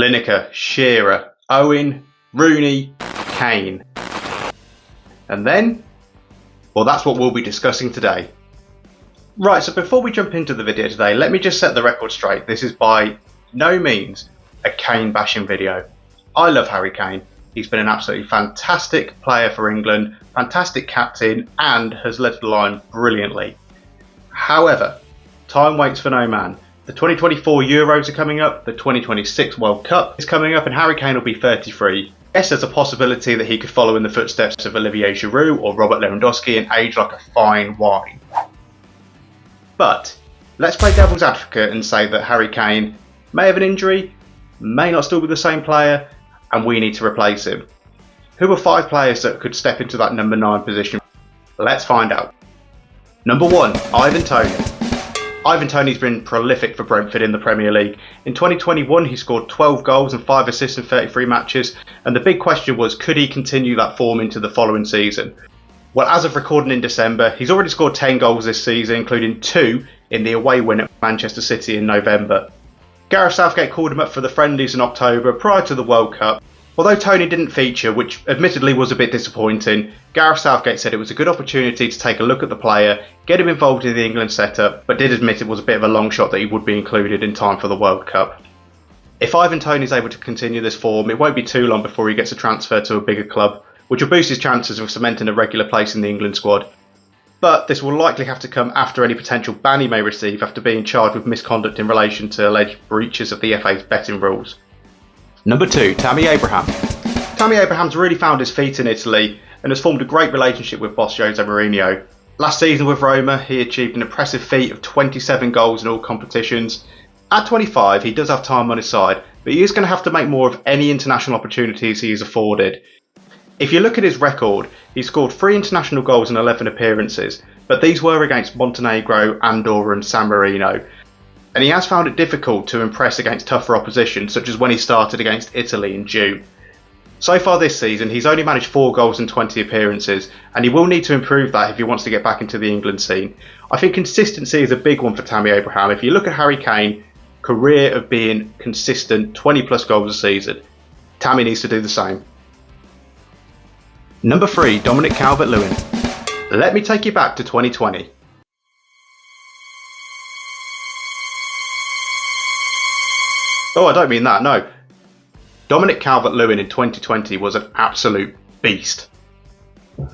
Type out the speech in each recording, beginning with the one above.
Lineker, Shearer, Owen, Rooney, Kane. And then, well, that's what we'll be discussing today. Right, so before we jump into the video today, let me just set the record straight. This is by no means a Kane bashing video. I love Harry Kane. He's been an absolutely fantastic player for England, fantastic captain, and has led the line brilliantly. However, time waits for no man. The 2024 Euros are coming up, the 2026 World Cup is coming up, and Harry Kane will be 33. Yes, there's a possibility that he could follow in the footsteps of Olivier Giroud or Robert Lewandowski and age like a fine wine. But let's play devil's advocate and say that Harry Kane may have an injury, may not still be the same player, and we need to replace him. Who are 5 players that could step into that number 9 position? Let's find out. Number 1, Ivan Toney. Ivan Toney's been prolific for Brentford in the Premier League. In 2021 he scored 12 goals and 5 assists in 33 matches, and the big question was, could he continue that form into the following season? Well, as of recording in December, he's already scored 10 goals this season, including 2 in the away win at Manchester City in November. Gareth Southgate called him up for the friendlies in October prior to the World Cup. Although Toney didn't feature, which admittedly was a bit disappointing, Gareth Southgate said it was a good opportunity to take a look at the player, get him involved in the England setup, but did admit it was a bit of a long shot that he would be included in time for the World Cup. If Ivan Toney is able to continue this form, it won't be too long before he gets a transfer to a bigger club, which will boost his chances of cementing a regular place in the England squad. But this will likely have to come after any potential ban he may receive after being charged with misconduct in relation to alleged breaches of the FA's betting rules. Number 2, Tammy Abraham. Tammy Abraham's really found his feet in Italy and has formed a great relationship with boss Jose Mourinho. Last season with Roma, he achieved an impressive feat of 27 goals in all competitions. At 25, he does have time on his side, but he is going to have to make more of any international opportunities he is afforded. If you look at his record, he scored 3 international goals in 11 appearances, but these were against Montenegro, Andorra and San Marino. And he has found it difficult to impress against tougher opposition, such as when he started against Italy in June. So far this season, he's only managed 4 goals in 20 appearances, and he will need to improve that if he wants to get back into the England scene. I think consistency is a big one for Tammy Abraham. If you look at Harry Kane, career of being consistent 20 plus goals a season, Tammy needs to do the same. Number 3, Dominic Calvert-Lewin. Let me take you back to 2020. Oh, I don't mean that, no. Dominic Calvert-Lewin in 2020 was an absolute beast.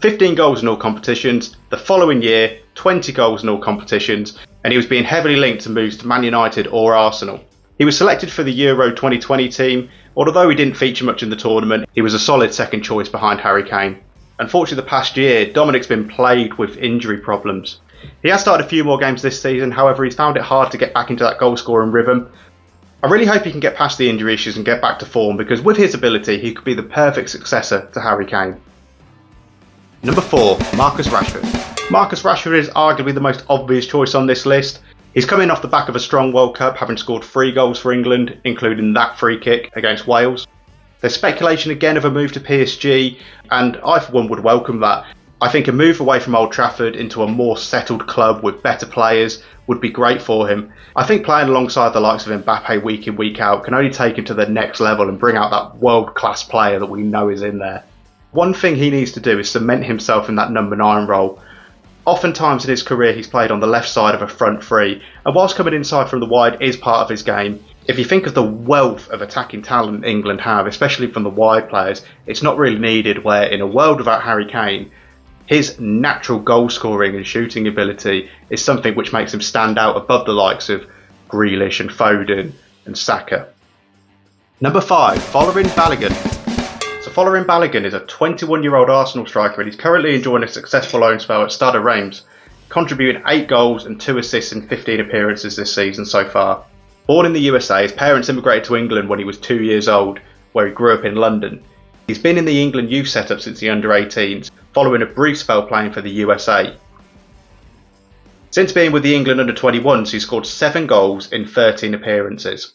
15 goals in all competitions, the following year 20 goals in all competitions, and he was being heavily linked to moves to Man United or Arsenal. He was selected for the Euro 2020 team, although he didn't feature much in the tournament, he was a solid second choice behind Harry Kane. Unfortunately, the past year, Dominic's been plagued with injury problems. He has started a few more games this season, however he's found it hard to get back into that goal scoring rhythm. I really hope he can get past the injury issues and get back to form, because with his ability he could be the perfect successor to Harry Kane. Number 4, Marcus Rashford. Marcus Rashford is arguably the most obvious choice on this list. He's coming off the back of a strong World Cup, having scored 3 goals for England, including that free kick against Wales. There's speculation again of a move to PSG, and I for one would welcome that. I think a move away from Old Trafford into a more settled club with better players would be great for him. I think playing alongside the likes of Mbappe week in, week out can only take him to the next level and bring out that world-class player that we know is in there. One thing he needs to do is cement himself in that number 9 role. Oftentimes in his career he's played on the left side of a front 3, and whilst coming inside from the wide is part of his game, if you think of the wealth of attacking talent England have, especially from the wide players, it's not really needed, where in a world without Harry Kane, his natural goal scoring and shooting ability is something which makes him stand out above the likes of Grealish and Foden and Saka. Number 5, Folarin Balogun. So Folarin Balogun is a 21-year-old Arsenal striker, and he's currently enjoying a successful loan spell at Stade Reims, contributing 8 goals and 2 assists in 15 appearances this season so far. Born in the USA, his parents immigrated to England when he was 2 years old, where he grew up in London. He's been in the England youth setup since the under-18s, following a brief spell playing for the USA. Since being with the England under-21s, he's scored 7 goals in 13 appearances.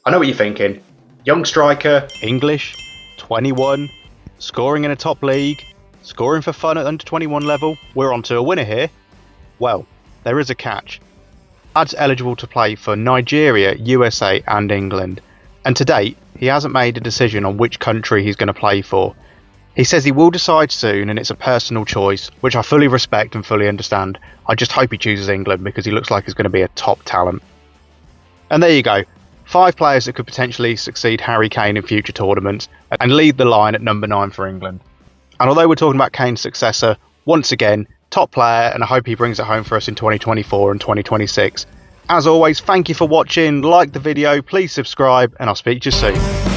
I know what you're thinking. Young striker, English, 21, scoring in a top league, scoring for fun at under-21 level. We're on to a winner here. Well, there is a catch. Lad's eligible to play for Nigeria, USA and England. and to date he hasn't made a decision on which country he's going to play for. He says he will decide soon and it's a personal choice, which I fully respect and fully understand. I just hope he chooses England because he looks like he's going to be a top talent. And there you go, 5 players that could potentially succeed Harry Kane in future tournaments and lead the line at number 9 for England. And although we're talking about Kane's successor, once again, top player, and I hope he brings it home for us in 2024 and 2026. As always, thank you for watching, like the video, please subscribe, and I'll speak to you soon.